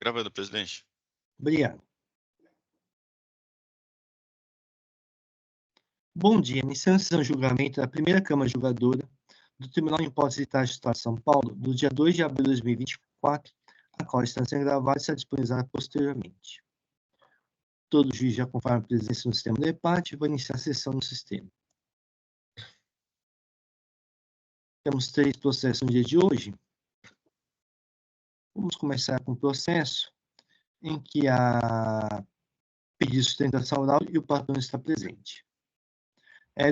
Gravando, presidente. Obrigado. Bom dia. Iniciando a sessão de julgamento da primeira Câmara Julgadora do Tribunal de Impostos e Taxas do Estado de São Paulo, do dia 2 de abril de 2024, a qual está sendo gravada e será disponibilizada posteriormente. Todo juiz já confirma a presença no sistema de debate. Vou iniciar a sessão no sistema. Temos 3 processos no dia de hoje. Vamos começar com o processo em que há pedido de sustentação oral e o patrono está presente.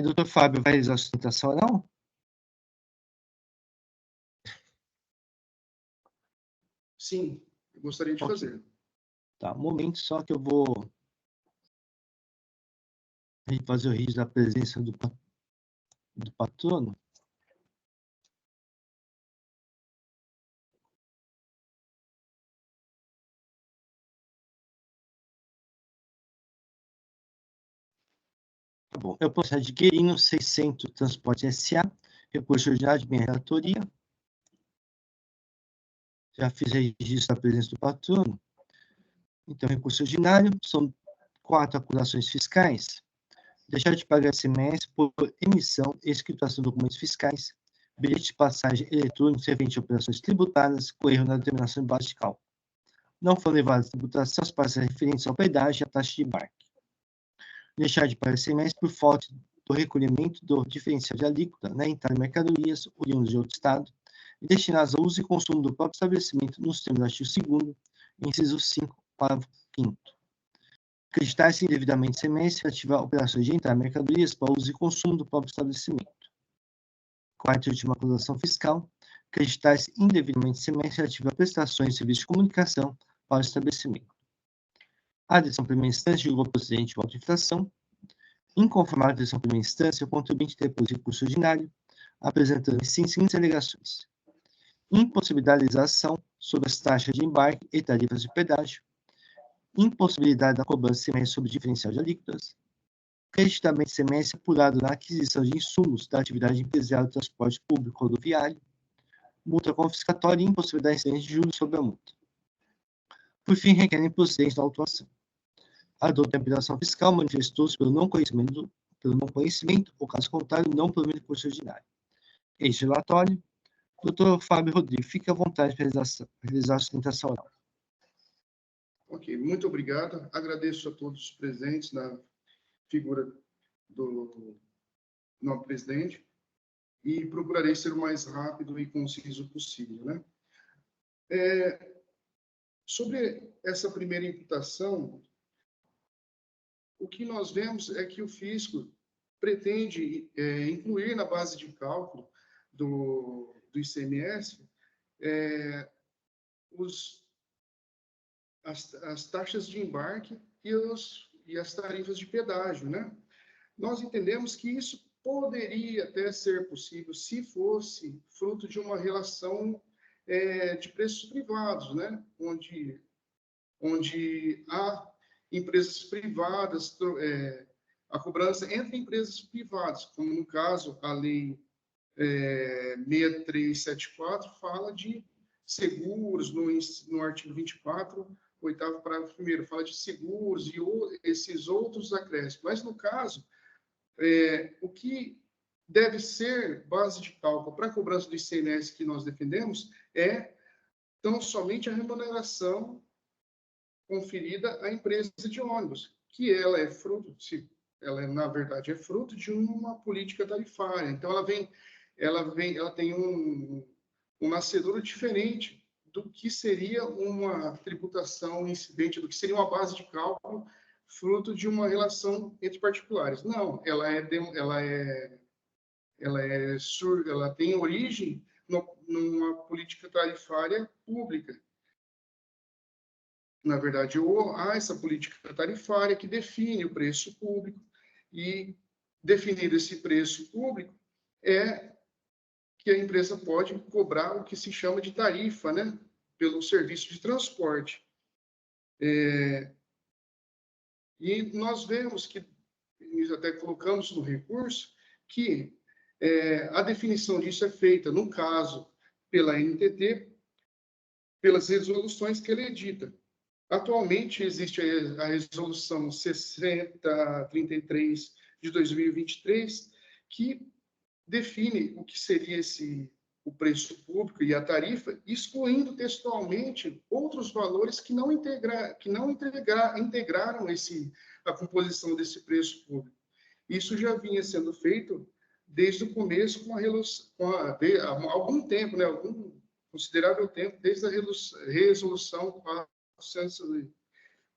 Doutor Fábio, vai realizar a sustentação oral? Sim, eu gostaria de fazer. Tá, um momento só que eu vou fazer o registro da presença do patrono. Tá bom, é o processo de Querino 600 Transporte S.A., recurso ordinário de minha relatoria. Já fiz registro da presença do patrono. Então, recurso ordinário são 4 acusações fiscais. Deixar de pagar ICMS por emissão e escrituração de documentos fiscais, bilhete de passagem eletrônico referente a operações tributárias com erro na determinação de base de cálculo. Não foram levadas à tributação as parcelas referentes ao pedágio e à taxa de embarque. Deixar de pagar ICMS por falta do recolhimento do diferencial de alíquota na entrada de mercadorias oriundas de outro estado e destinadas ao uso e consumo do próprio estabelecimento nos termos do artigo 2º, inciso 5, parágrafo 5º. Acreditar-se indevidamente ICMS relativa a operações de entrada de mercadorias para uso e consumo do próprio estabelecimento. Quarta e última acusação fiscal, acreditar-se indevidamente ICMS relativa a prestações de serviços de comunicação para o estabelecimento. A decisão primeira instância julgou procedente de auto-infração. Inconformado a decisão primeira instância, o contribuinte depôs recurso ordinário, apresentando as seguintes alegações: impossibilidade de ação sobre as taxas de embarque e tarifas de pedágio, impossibilidade da cobrança de ICMS sobre diferencial de alíquotas, creditamento de ICMS apurado na aquisição de insumos da atividade empresarial de transporte público rodoviário, multa confiscatória e impossibilidade de incidência de juros sobre a multa. Por fim, requerem procedência da autuação. A dor da imputação fiscal manifestou-se pelo não conhecimento, ou caso contrário, não pelo recurso ordinário. Este relatório, Dr. Fábio Rodrigues, fique à vontade para realizar a sustentação oral. Ok, muito obrigado. Agradeço a todos os presentes na figura do novo presidente e procurarei ser o mais rápido e conciso possível, né? Sobre essa primeira imputação, o que nós vemos é que o fisco pretende incluir na base de cálculo do ICMS as taxas de embarque e as tarifas de pedágio, né? Nós entendemos que isso poderia até ser possível se fosse fruto de uma relação de preços privados, né? Onde há empresas privadas, a cobrança entre empresas privadas, como no caso a lei 6374 fala de seguros, no artigo 24, 8º parágrafo 1º, fala de seguros e esses outros acréscimos. Mas, no caso, o que deve ser base de cálculo para a cobrança do ICMS que nós defendemos é tão somente a remuneração conferida à empresa de ônibus, que ela é fruto, na verdade, é fruto de uma política tarifária. Então, ela tem um nascedouro diferente do que seria uma tributação incidente, do que seria uma base de cálculo fruto de uma relação entre particulares. Não, ela tem origem numa política tarifária pública. Na verdade, há essa política tarifária que define o preço público e, definido esse preço público, que a empresa pode cobrar o que se chama de tarifa, né, pelo serviço de transporte. E nós vemos que, até colocamos no recurso, que a definição disso é feita, no caso, pela NTT, pelas resoluções que ele edita. Atualmente, existe a resolução 6033 de 2023, que define o que seria o preço público e a tarifa, excluindo textualmente outros valores que não integraram a composição desse preço público. Isso já vinha sendo feito desde o começo, há algum tempo, né, algum considerável tempo, desde a resolução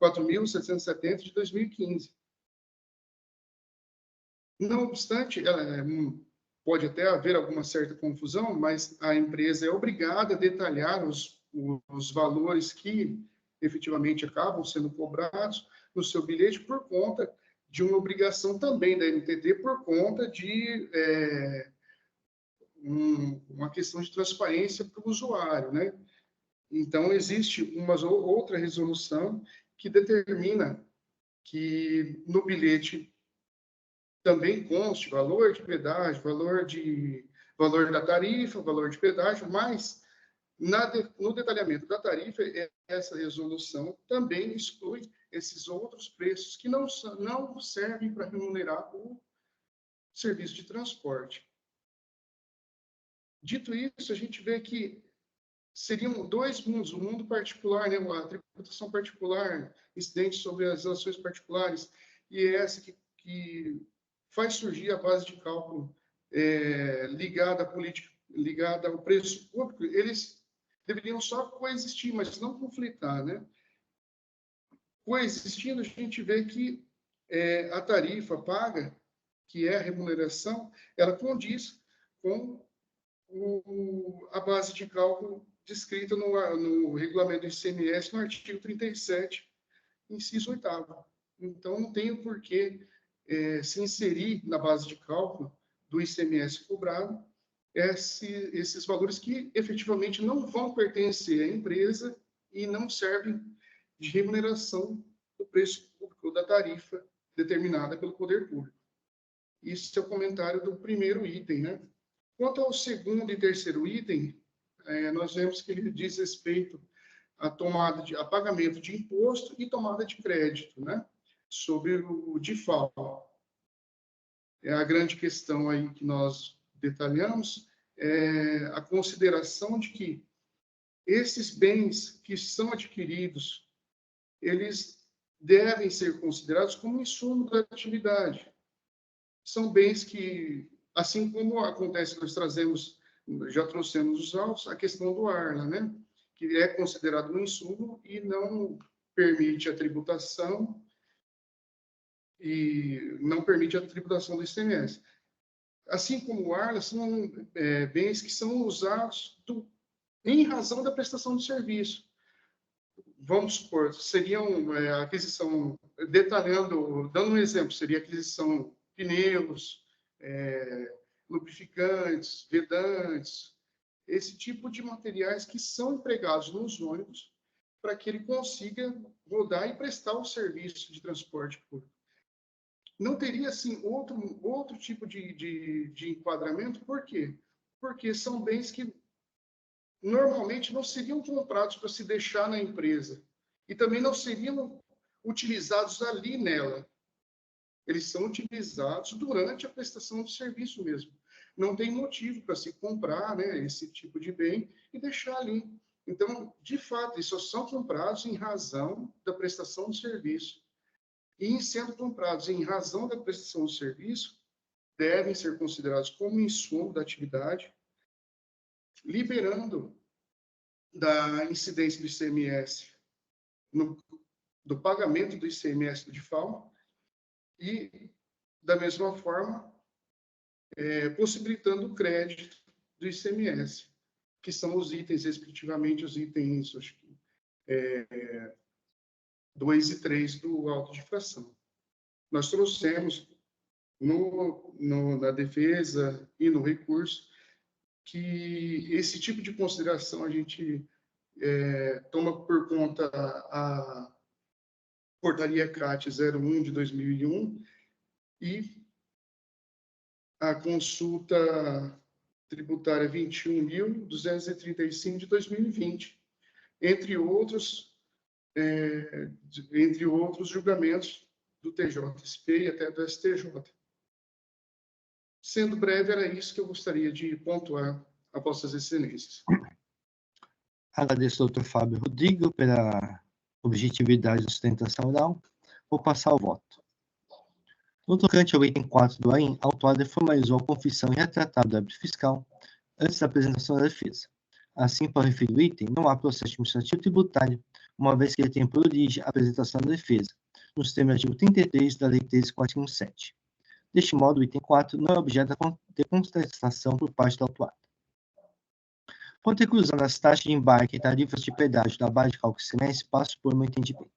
4.770 de 2015. Não obstante, pode até haver alguma certa confusão, mas a empresa é obrigada a detalhar os valores que efetivamente acabam sendo cobrados no seu bilhete por conta de uma obrigação também da NTT por conta de uma questão de transparência para o usuário, né? Então, existe uma outra resolução que determina que no bilhete também conste valor de pedágio, valor da tarifa, valor de pedágio, mas no detalhamento da tarifa, essa resolução também exclui esses outros preços que não servem para remunerar o serviço de transporte. Dito isso, a gente vê que seriam dois mundos, o mundo particular, né, a tributação particular, incidente sobre as relações particulares, e essa que faz surgir a base de cálculo ligada à política, ligada ao preço público, eles deveriam só coexistir, mas não conflitar, né? Coexistindo, a gente vê que a tarifa paga, que é a remuneração, ela condiz com a base de cálculo descrita no regulamento do ICMS, no artigo 37, inciso 8º. Então, não tem o porquê se inserir na base de cálculo do ICMS cobrado esses valores que efetivamente não vão pertencer à empresa e não servem de remuneração do preço público ou da tarifa determinada pelo poder público. Isso é o comentário do primeiro item, né? Quanto ao segundo e terceiro item, nós vemos que ele diz respeito à pagamento de imposto e tomada de crédito, né? Sobre o DIFAL. É a grande questão aí que nós detalhamos, a consideração de que esses bens que são adquiridos, eles devem ser considerados como insumo da atividade. São bens que, assim como acontece, já trouxemos os autos, a questão do ARLA, né? Que é considerado um insumo e não permite a tributação do ICMS. Assim como o ARLA, são bens que são usados em razão da prestação de serviço. Vamos supor, seriam aquisição, detalhando, dando um exemplo, seria aquisição de pneus, lubrificantes, vedantes, esse tipo de materiais que são empregados nos ônibus para que ele consiga rodar e prestar o serviço de transporte público. Não teria, assim, outro tipo de enquadramento, por quê? Porque são bens que normalmente não seriam comprados para se deixar na empresa e também não seriam utilizados ali nela. Eles são utilizados durante a prestação de serviço mesmo. Não tem motivo para se comprar, né, esse tipo de bem e deixar ali. Então, de fato, eles só são comprados em razão da prestação de serviço. E, em sendo comprados em razão da prestação de serviço, devem ser considerados como insumo da atividade, liberando da incidência do ICMS, do pagamento do ICMS do DIFAL, e, da mesma forma, possibilitando o crédito do ICMS, que são os itens, respectivamente, os itens 2 e 3 do auto de infração. Nós trouxemos na defesa e no recurso que esse tipo de consideração a gente toma por conta a Portaria CAT 01 de 2001 e a Consulta Tributária 21.235 de 2020, entre outros julgamentos do TJSP e até do STJ. Sendo breve, era isso que eu gostaria de pontuar a Vossas Excelências. Agradeço ao Dr. Fábio Rodrigo pela objetividade e sustentação oral. Vou passar o voto. No tocante ao item 4 do AIN, a autuada formalizou a confissão e retratado do débito fiscal antes da apresentação da defesa. Assim, para o referido item, não há processo administrativo tributário, uma vez que ele tem por origem a apresentação da defesa, nos termos do artigo 33 da Lei 13.417. Deste modo, o item 4 não é objeto de contestação por parte da autuada. Quanto à inclusão das taxas de embarque e tarifas de pedágio da base de cálculo semestre, passo por meu entendimento.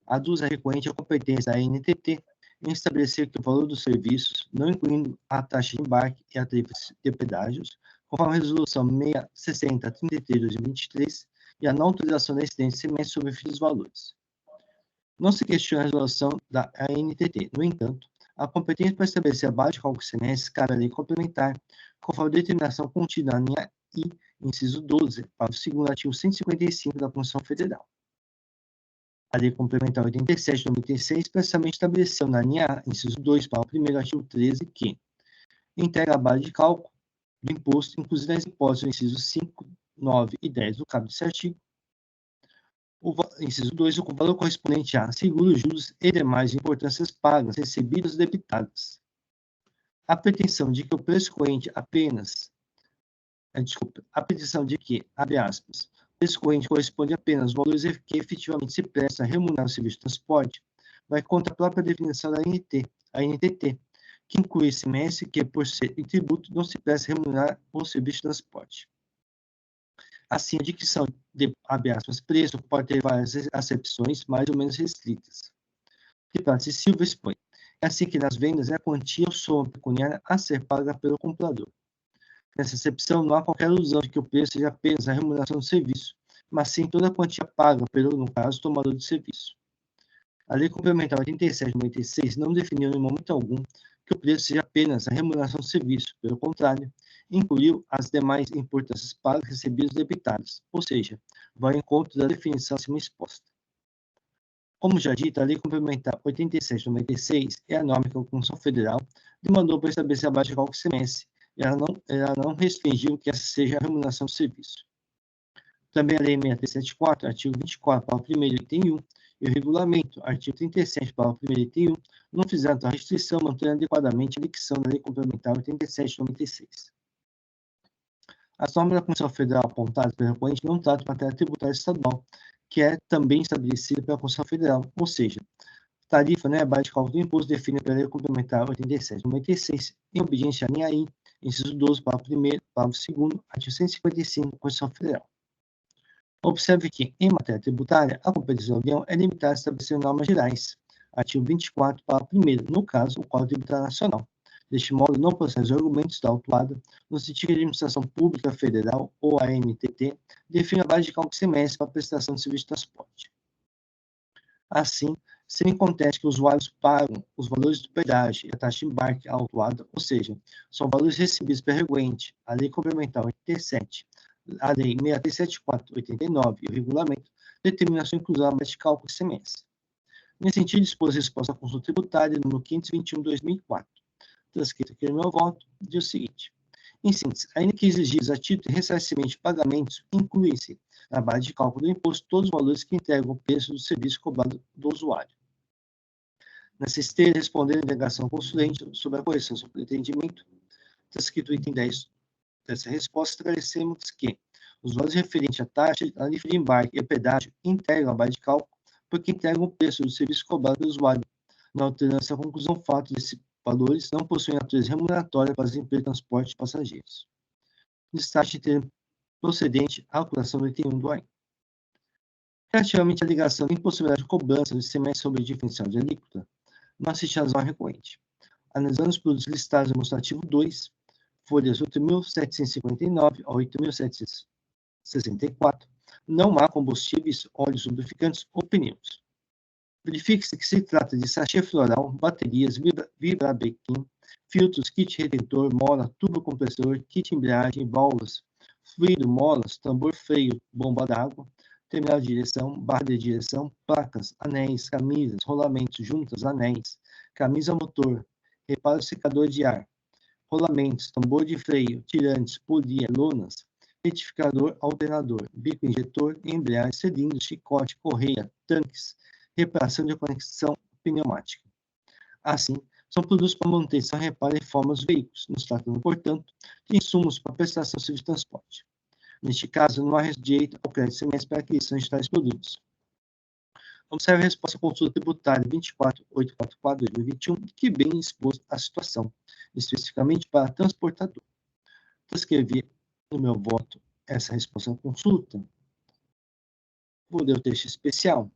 Aduzo a recorrente a competência da ANTT em estabelecer que o valor dos serviços, não incluindo a taxa de embarque e a tarifa de pedágios, conforme a resolução 660/33/2023 e a não autorização da incidência semestre sobre referidos valores. Não se questiona a resolução da ANTT. No entanto, a competência para estabelecer a base de cálculo semestre cabe à lei complementar, conforme a determinação contida na linha I, inciso 12, parágrafo 2º, artigo 155 da Constituição Federal. A Lei Complementar 87 de 96 expressamente estabeleceu na linha A, inciso 2, parágrafo 1º, artigo 13, que integra a base de cálculo do imposto, inclusive nas hipóteses do inciso 5, 9 e 10 do caput desse artigo. Inciso 2, o valor correspondente a seguros, juros e demais importâncias pagas, recebidas ou debitadas. A pretensão de que o preço corrente apenas a petição de que, abre aspas, o preço corrente corresponde apenas aos valores que efetivamente se prestam a remunerar o serviço de transporte, vai contra a própria definição da ANTT, que inclui semestre que, por ser em tributo, não se presta a remunerar o serviço de transporte. Assim, a dicção de, abre aspas, preço pode ter várias acepções mais ou menos restritas. De Silva expõe. É assim que nas vendas é a quantia ou soma pecuniária a ser paga pelo comprador. Nessa acepção, não há qualquer ilusão de que o preço seja apenas a remuneração do serviço, mas sim toda a quantia paga pelo, no caso, tomador de serviço. A Lei Complementar 87 de 96 não definiu em momento algum que o preço seja apenas a remuneração do serviço, pelo contrário, incluiu as demais importâncias pagas, recebidas e debitadas, ou seja, vai ao encontro da definição acima exposta. Como já dito, a Lei Complementar 87 de 96 é a norma que a Constituição Federal demandou para estabelecer a base de cálculo semestre, e ela não restringiu que essa seja a remuneração do serviço. Também a Lei 6374, artigo 24, parágrafo 1º, item 1, e o regulamento, artigo 37, parágrafo 1º, item 1, não fizeram tal restrição, mantendo adequadamente a dicção da Lei Complementar 87 de 96. As normas da Constituição Federal apontadas pelo recorrente não tratam de matéria tributária estadual, que é também estabelecida pela Constituição Federal, ou seja, tarifa, né, a base de cálculo do imposto define pela Lei Complementar 87 de 96, em obediência à linha I, inciso 12, parágrafo 1º, parágrafo 2º, artigo 155 da Constituição Federal. Observe que, em matéria tributária, a competência da União é limitada a estabelecer normas gerais, artigo 24, parágrafo 1º, no caso, o Código Tributário Nacional. Deste modo, não procede os argumentos da autuada no sentido que a Administração Pública Federal, ou a ANTT, define a base de cálculo semestre para a prestação de serviço de transporte. Assim, sem conteste que os usuários pagam os valores do pedágio e a taxa de embarque autuada, ou seja, são valores recebidos pelo recorrente, a Lei Complementar 87, a Lei 6374/89 e o regulamento, determinam sua inclusão na base de cálculo semestre. Nesse sentido, dispôs a resposta à consulta tributária número 521/2004, transcrito aqui no meu voto, diz o seguinte: em síntese, ainda que exigidos a título de ressarcimento de pagamentos, incluem-se na base de cálculo do imposto todos os valores que entregam o preço do serviço cobrado do usuário. Nessa esteira, respondendo a indagação consulente sobre a correção sobre o entendimento, transcrito o item 10 dessa resposta, esclarecemos que os valores referentes à taxa, tarifa de embarque e pedágio integram a base de cálculo porque integram o preço do serviço cobrado pelo usuário. Na alternância à conclusão, o fato desses valores não possuem natureza remuneratória para as empresas de transporte de passageiros. Destaque ter procedente à apuração do item 1 do AIN. Relativamente à ligação de impossibilidade de cobrança do ICMS sobre o diferencial de alíquota, não assiste razão recorrente. Analisando os produtos listados no demonstrativo 2, folhas 8.759 a 8.764, não há combustíveis, óleos lubrificantes ou pneus. Verifique-se que se trata de sachê floral, baterias, vibrabequim, filtros, kit retentor, mola, tubo compressor, kit embreagem, válvulas, fluido, molas, tambor freio, bomba d'água, terminal de direção, barra de direção, placas, anéis, camisas, rolamentos, juntas, anéis, camisa motor, reparo secador de ar, rolamentos, tambor de freio, tirantes, polia, lonas, retificador, alternador, bico injetor, embreagem, cilindro, chicote, correia, tanques, reparação de conexão pneumática. Assim, são produtos para manutenção, reparo e reforma dos veículos, nos tratando, portanto, de insumos para prestação de serviço de transporte. Neste caso, não há direito ao crédito semestre para aquisição de tais produtos. Observe a resposta à consulta tributária 24844/2021, que bem expôs a situação, especificamente para transportador. Transcrevi no meu voto essa resposta à consulta. Vou ler o texto especial.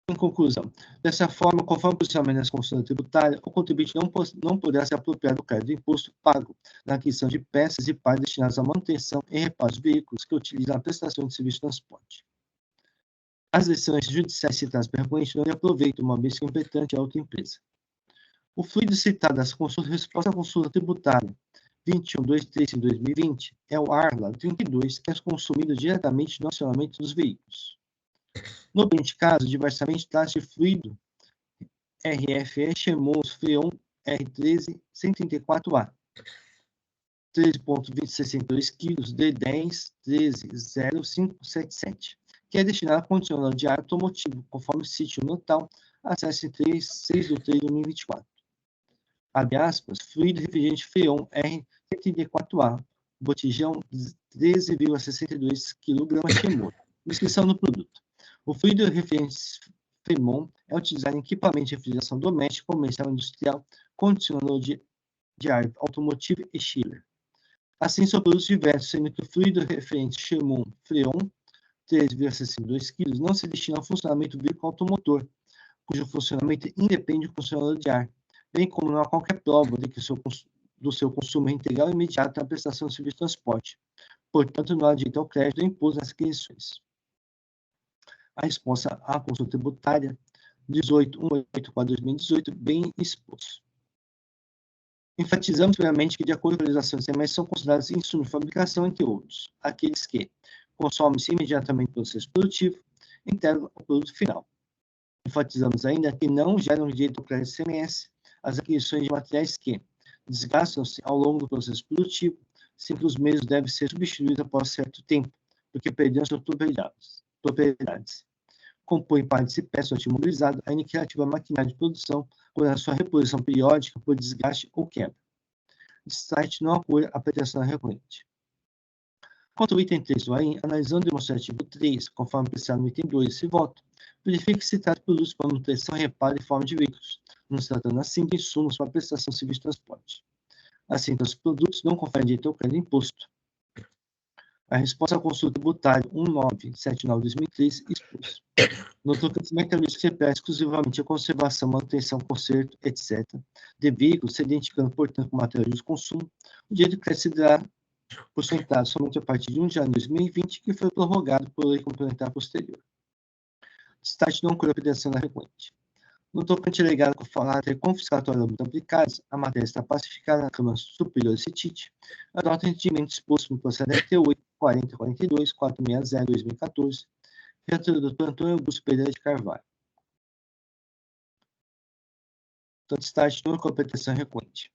Em conclusão, dessa forma, conforme o posicionamento da consulta tributária, o contribuinte não poderá se apropriar do crédito do imposto pago na aquisição de peças e partes destinadas à manutenção e reparo de veículos que utilizam a prestação de serviço de transporte. As decisões judiciais citadas pela recorrente não lhe aproveitam, uma vez que é impetente a outra empresa. O fluido citado nessa consulta, resposta à consulta tributária 21.235/2020, é o ARLA 32, que é consumido diretamente no acionamento dos veículos. No presente caso, diversamente, trata-se de fluido RFE Chemons Freon R13 134A, 13,62 kg D10 130577, que é destinado a condicionador de ar automotivo, conforme cite o notal, acesse 6/3/2024. Abre aspas, fluido refrigerante Freon R74A, botijão 13,62 kg Chemons. Descrição do produto. O fluido refrigerante Fremon é utilizado em equipamento de refrigeração doméstica, comercial, industrial, condicionador de ar automotivo e chiller. Assim, são produtos diversos, sendo que o fluido referente Chemon Freon 3,62 kg não se destina ao funcionamento do veículo automotor, cujo funcionamento independe do condicionador de ar, bem como não há qualquer prova de que do seu consumo integral e imediato na prestação de serviço de transporte. Portanto, não há direito ao crédito ou imposto nas aquisições. A resposta à consulta tributária 18.184/2018, bem exposto. Enfatizamos primeiramente que, de acordo com a legislação do CMS, são considerados insumos de fabricação, entre outros, aqueles que consomem-se imediatamente no processo produtivo, integram o produto final. Enfatizamos ainda que não geram direito ao crédito CMS as aquisições de materiais que desgastam-se ao longo do processo produtivo, sem que os mesmos devem ser substituídos após certo tempo, porque perderam suas propriedades. Compõe partes e peças automobilizadas, ainda que relativa à maquinária de produção, quando a sua reposição periódica por desgaste ou quebra. Destaque não apoia a pretensão recorrente. Quanto ao item 3 do AIN, analisando o demonstrativo 3, conforme apreciado no item 2 desse voto, verifica que se trata de produtos para manutenção, reparo e forma de veículos, não se tratando assim de insumos para prestação de serviço de transporte. Assim, os produtos não conferem direito ao crédito imposto. A resposta à consulta tributária 1979/2003 expôs. No tocante mecanismos que se presta exclusivamente a conservação, manutenção, conserto, etc., de veículos, se identificando, portanto, como material de uso e consumo, o direito de crédito se dará por sentado somente a partir de 1 de janeiro de 2020, que foi prorrogado por lei complementar posterior. Destaque não ocorreu a pretensão da recorrente. No tocante alegado com o caráter confiscatório da multa aplicadas, a matéria está pacificada na Câmara Superior de CETIT, adota o entendimento disposto no processo RT 8.4042/460/2014, relator do Dr. Antônio Augusto Pereira de Carvalho. Então, destaque não ocorreu a pretensão recorrente.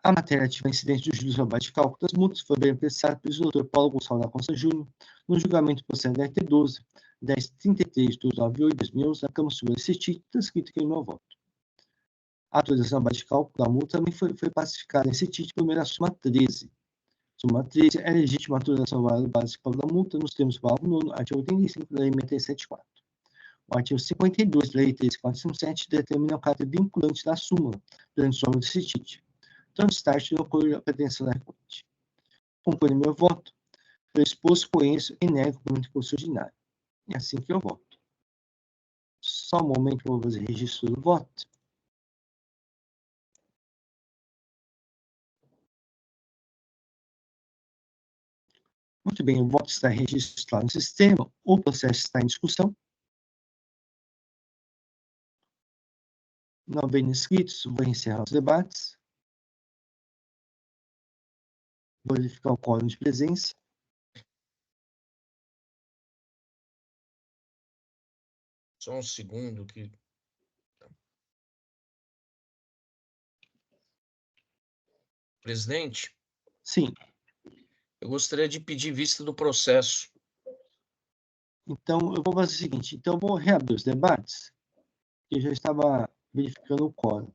A matéria ativa incidente dos juros globais de cálculo das multas foi bem apreciada pelo Dr. Paulo Gonçalves da Costa Júnior, no julgamento do processo da RT 12, 10.33/298/2011, da Câmara Superior de CETIT, transcrito aqui no meu voto. A atualização abaixo de cálculo da multa também foi pacificada em CETIT por meio da súmula 13. Súmula 13 é legítima atualização do valor básico da multa nos termos do parágrafo 9º, artigo 85 da Lei 674. O artigo 52 da Lei 13457 determina o caráter vinculante da súmula durante o sombra do CETIT. Então, destaque não ocorre a pretensão da recorrente. Concluindo meu voto, eu exposto, conheço e nego como imposto ordinário. É assim que eu voto. Só um momento para eu fazer registro do voto. Muito bem, o voto está registrado no sistema, o processo está em discussão. Não havendo inscritos, vou encerrar os debates. Vou verificar o quórum de presença. Só um segundo que... Presidente, Sim. eu gostaria de pedir vista do processo. Então, eu vou fazer o seguinte. Então, eu vou reabrir os debates, que eu já estava verificando o quórum.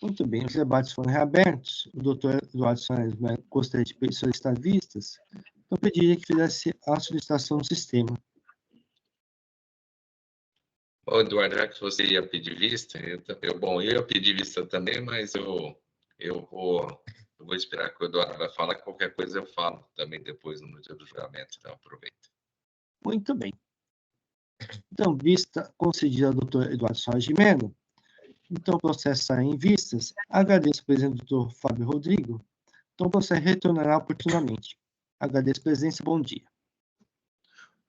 Muito bem, os debates foram reabertos. O doutor Eduardo Soares gostaria de solicitar vistas. Então, eu pediria que fizesse a solicitação do sistema. Bom, Eduardo, já que você ia pedir vista, eu ia pedir vista também, mas eu vou esperar que o Eduardo vai falar, que qualquer coisa eu falo também depois no dia do julgamento, então aproveita. Muito bem. Então, vista concedida ao doutor Eduardo Soares de Mello. Então, o processo está em vistas. Agradeço ao presidente doutor Fábio Rodrigo. Então, o processo retornará oportunamente. Agradeço a presença. Bom dia.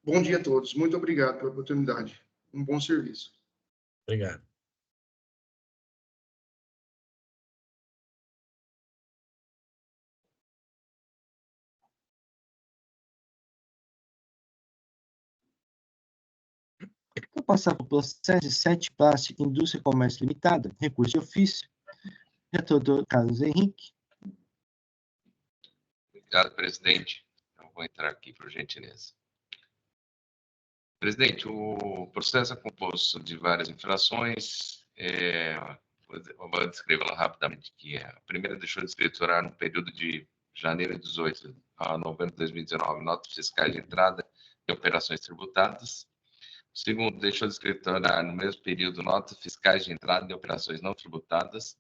Bom dia a todos. Muito obrigado pela oportunidade. Um bom serviço. Obrigado. Vou passar para o processo de Sete Plástico Indústria e Comércio Limitada, recurso de ofício. Retor Carlos Henrique. Obrigado, presidente. Eu vou entrar aqui, por gentileza. Presidente, o processo é composto de várias infrações. Eu vou descrevê-la rapidamente, que a primeira deixou de escriturar no período de janeiro de 18 a novembro de 2019 notas fiscais de entrada e operações tributadas. O segundo, deixou de escriturar no mesmo período notas fiscais de entrada e operações não tributadas.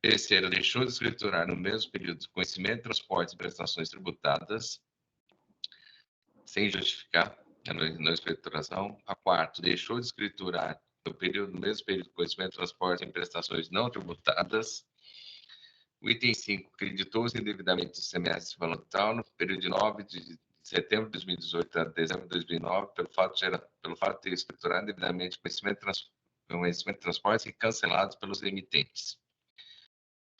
Terceiro, deixou de escriturar no mesmo período conhecimento, transportes e prestações tributadas, sem justificar a não escrituração. A quarto, deixou de escriturar no mesmo período conhecimento, transportes e prestações não tributadas. O item 5, creditou-se indevidamente o semestre valutal no período de 9 de setembro de 2018 a dezembro de 2009, pelo fato de ter escriturado indevidamente conhecimento, transportes e cancelados pelos emitentes.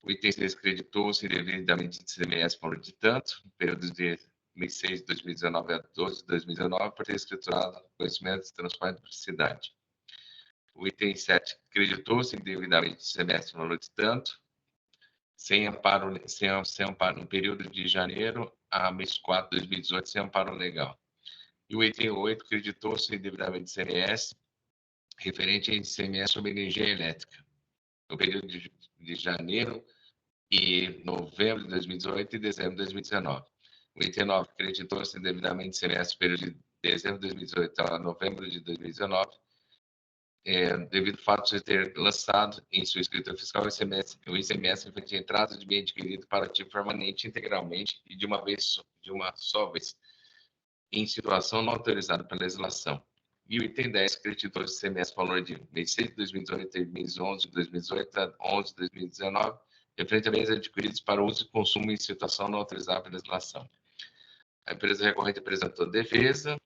O item 6, creditou-se indevidamente de CMS valor de tanto, no período de 2006 de 2019 a 12 de 2019, por ter escriturado conhecimentos, transporte e publicidade. O item 7, creditou-se indevidamente de semestre valor de tanto, sem amparo no período de janeiro a mês 4 de 2018, sem amparo legal. E o item 8, creditou-se indevidamente de CMS, referente a ICMS sobre energia elétrica, no período de janeiro e novembro de 2018 e dezembro de 2019. O item 9, creditou-se indevidamente semestre período de dezembro de 2018 a novembro de 2019, devido ao fato de ter lançado em sua escritura fiscal o ICMS referente a entrada de bem adquirido para ativo permanente integralmente e de uma só vez, em situação não autorizada pela legislação. E o item 10, creditou-se ICMS valor de mês 6 de 2018 e mês 11 de 2018 a 11 de 2019, referente a bens adquiridos para uso e consumo em situação não autorizada pela legislação. A empresa recorrente apresentou defesa,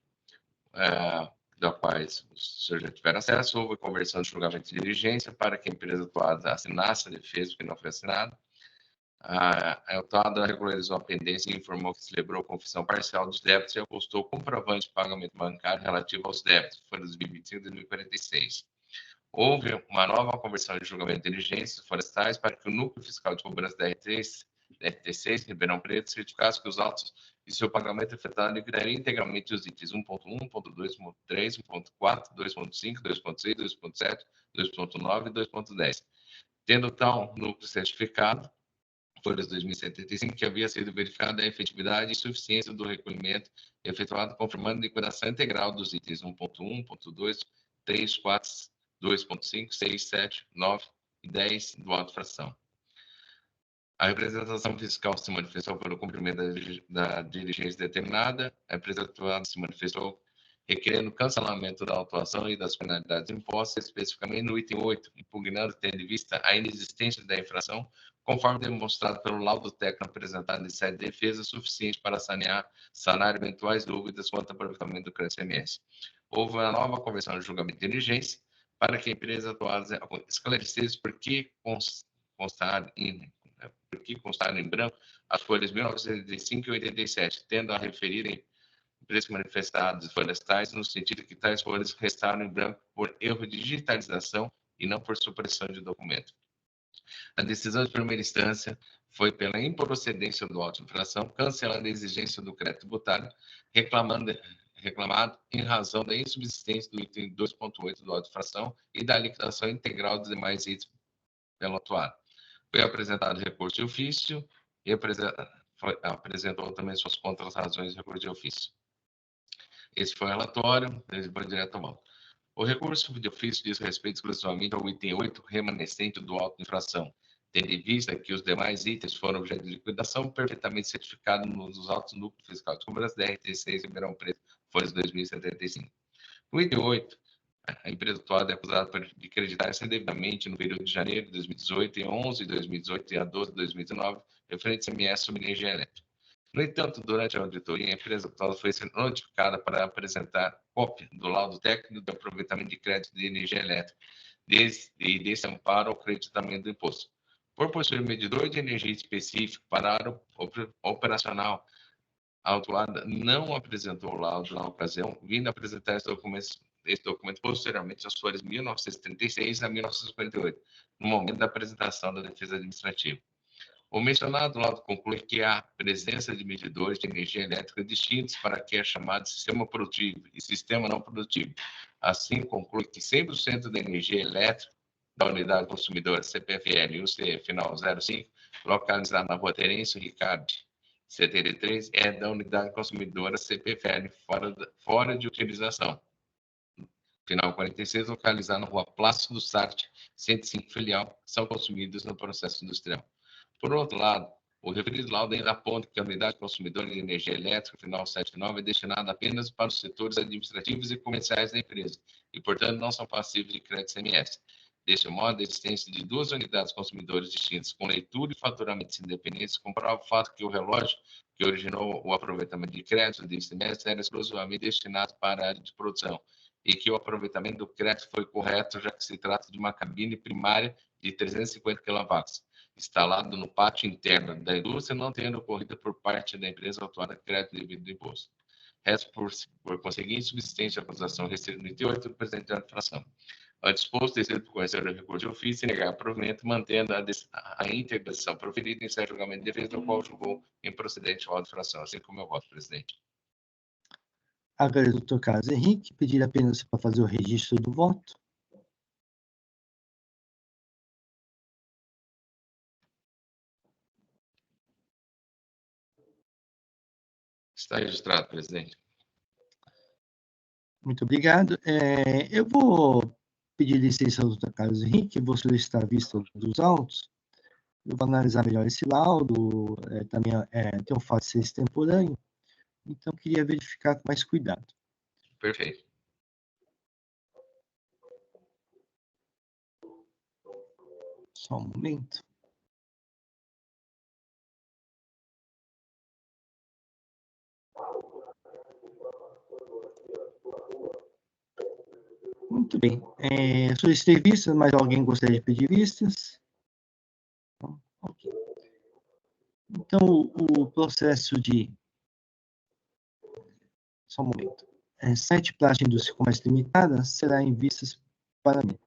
da quais os senhores já tiveram acesso. Houve conversão de julgamento de diligência para que a empresa atuada assinasse a defesa, que não foi assinada. A autuada regularizou a pendência e informou que celebrou a confissão parcial dos débitos e apostou comprovante de pagamento bancário relativo aos débitos, que foram 2025 e 2046. Houve uma nova conversão de julgamento de diligências florestais para que o núcleo fiscal de cobrança da RT6, Ribeirão Preto, certificasse que os autos de seu pagamento efetuado liquidaria integralmente os itens 1.1, 1.2, 1.3, 1.4, 2.5, 2.6, 2.7, 2.9 e 2.10. Tendo tal núcleo certificado, folhas 2075, que havia sido verificada a efetividade e suficiência do recolhimento efetuado, confirmando a liquidação integral dos itens 1.1, 1.2, 3, 4, 2.5, 6, 7, 9 e 10 do auto fração. A representação fiscal se manifestou pelo cumprimento da diligência determinada. A empresa atuada se manifestou requerendo cancelamento da autuação e das penalidades impostas, especificamente no item 8, impugnando, tendo em vista a inexistência da infração, conforme demonstrado pelo laudo técnico apresentado em sede de defesa, suficiente para sanar eventuais dúvidas quanto ao aproveitamento do CRECMS. Houve uma nova conversão de julgamento de diligência para que a empresa atuada esclarecesse por que constaram em branco as folhas 1985 e 87, tendo a referirem preços manifestados florestais, no sentido que tais folhas restaram em branco por erro de digitalização e não por supressão de documento. A decisão de primeira instância foi pela improcedência do auto de infração, cancelando a exigência do crédito tributário, reclamado em razão da insubsistência do item 2.8 do auto de infração e da liquidação integral dos demais itens pelo atuário. Foi apresentado recurso de ofício e apresentou também suas contras-razões de recurso de ofício. Esse foi o relatório, ele vai direto ao voto. O recurso de ofício diz respeito exclusivamente ao item 8 remanescente do auto de infração, tendo em vista que os demais itens foram objeto de liquidação perfeitamente certificados nos autos do núcleo fiscal de Cobras DRT6 em Ribeirão Preto, folhas 2075. No item 8, a empresa atual é acusada de creditar-se indevidamente no período de janeiro de 2018 e 11 de 2018 e a 12 de 2019, referente ao ICMS sobre energia elétrica. No entanto, durante a auditoria, a empresa atual foi notificada para apresentar cópia do laudo técnico de aproveitamento de crédito de energia elétrica e desse amparo ao creditamento do imposto. Por possuir medidor de energia específico para a área operacional, a autuada não apresentou o laudo na ocasião, vindo apresentar esse documento posteriormente às folhas 1936 a 1958, no momento da apresentação da defesa administrativa. O mencionado laudo conclui que há presença de medidores de energia elétrica distintos para que é chamado sistema produtivo e sistema não produtivo. Assim, conclui que 100% da energia elétrica da unidade consumidora CPFL UC final 05, localizada na Rua Terêncio Ricardo, 73, é da unidade consumidora CPFL fora de utilização. Final 46, localizada na Rua Plácido Sarte, 105 filial, são consumidos no processo industrial. Por outro lado, o referido laudo ainda aponta que a unidade consumidora de energia elétrica, final 79, é destinada apenas para os setores administrativos e comerciais da empresa e, portanto, não são passíveis de crédito CMS. Deste modo, a existência de duas unidades consumidoras distintas com leitura e faturamentos independentes comprova o fato que o relógio que originou o aproveitamento de crédito de ICMS era exclusivamente destinado para a área de produção e que o aproveitamento do crédito foi correto, já que se trata de uma cabine primária de 350 kW, instalado no pátio interno da indústria, não tendo ocorrido por parte da empresa autuada crédito devido do imposto. Resta, por conseguinte, subsistente a acusação restrita no item 8 do presente da infração. Ao disposto, decidido por conhecer o recurso de ofício e negar provimento, mantendo a interpretação proferida em certo julgamento de defesa, do qual julgou improcedente o auto de infração, assim como eu voto, presidente. Agradeço, doutor Carlos Henrique. Pedir apenas para fazer o registro do voto. Está registrado, presidente. Muito obrigado. Eu vou pedir licença ao doutor Carlos Henrique, vou solicitar a vista dos autos. Eu vou analisar melhor esse laudo, também tem um fato de ser extemporâneo, então queria verificar com mais cuidado. Perfeito. Só um momento. Muito bem. Solicitei vistas, mas alguém gostaria de pedir vistas? Não? Ok. Então, o processo de... Só um momento. Site Plástica Indústria Comércio Limitada será em vistas para mim.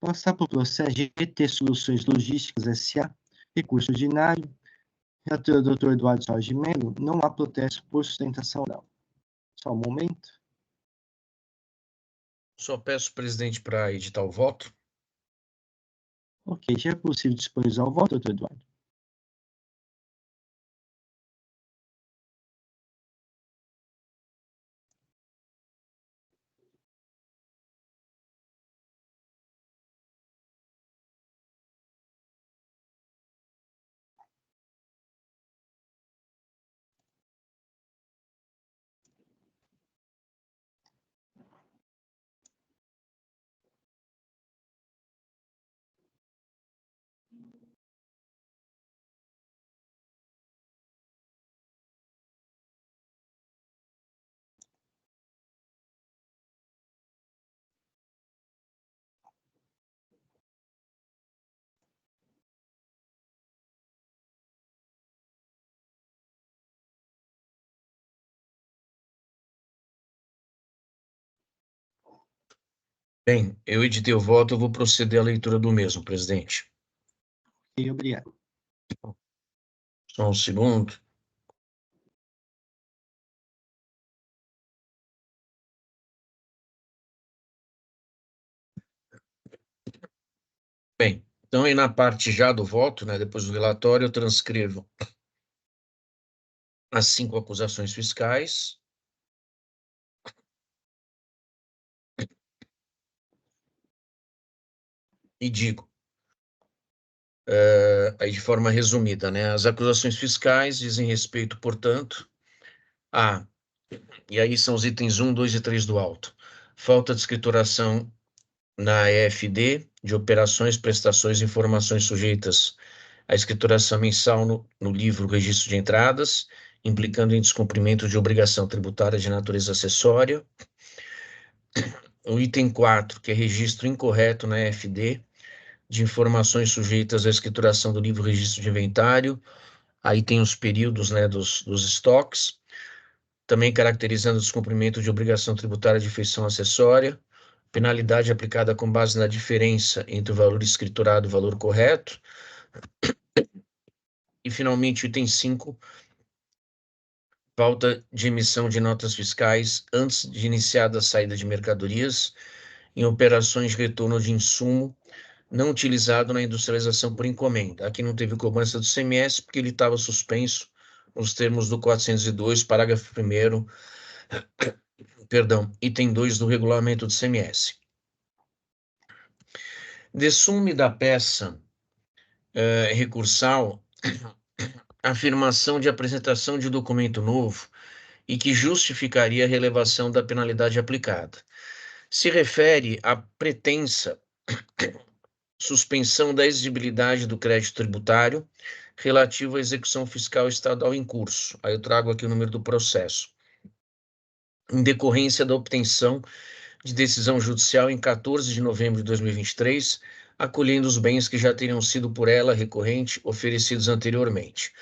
Passar para o processo GT Soluções Logísticas S.A., recurso ordinário, relator Dr. Eduardo Soares de Mello, não há protesto por sustentação oral. Só um momento. Só peço, presidente, para editar o voto. Ok, já é possível disponibilizar o voto, Dr. Eduardo? Bem, eu editei o voto, eu vou proceder à leitura do mesmo, presidente. Ok, obrigado. Só um segundo. Bem, então aí na parte já do voto, né, depois do relatório, eu transcrevo as 5 acusações fiscais. E digo, aí de forma resumida, né, as acusações fiscais dizem respeito, portanto, e aí são os itens 1, 2 e 3 do auto. Falta de escrituração na EFD, de operações, prestações e informações sujeitas à escrituração mensal no livro Registro de Entradas, implicando em descumprimento de obrigação tributária de natureza acessória. O item 4, que é registro incorreto na EFD, de informações sujeitas à escrituração do livro Registro de Inventário. Aí tem os períodos, né, dos estoques, também caracterizando o descumprimento de obrigação tributária de feição acessória, penalidade aplicada com base na diferença entre o valor escriturado e o valor correto. E, finalmente, o item 5, falta de emissão de notas fiscais antes de iniciada a saída de mercadorias em operações de retorno de insumo não utilizado na industrialização por encomenda. Aqui não teve cobrança do CMS porque ele estava suspenso nos termos do 402, parágrafo 1º, item 2 do regulamento do CMS. Dessume da peça recursal a afirmação de apresentação de documento novo e que justificaria a relevação da penalidade aplicada. Se refere à pretensa suspensão da exigibilidade do crédito tributário relativo à execução fiscal estadual em curso. Aí eu trago aqui o número do processo. Em decorrência da obtenção de decisão judicial em 14 de novembro de 2023, acolhendo os bens que já teriam sido por ela, recorrente, oferecidos anteriormente.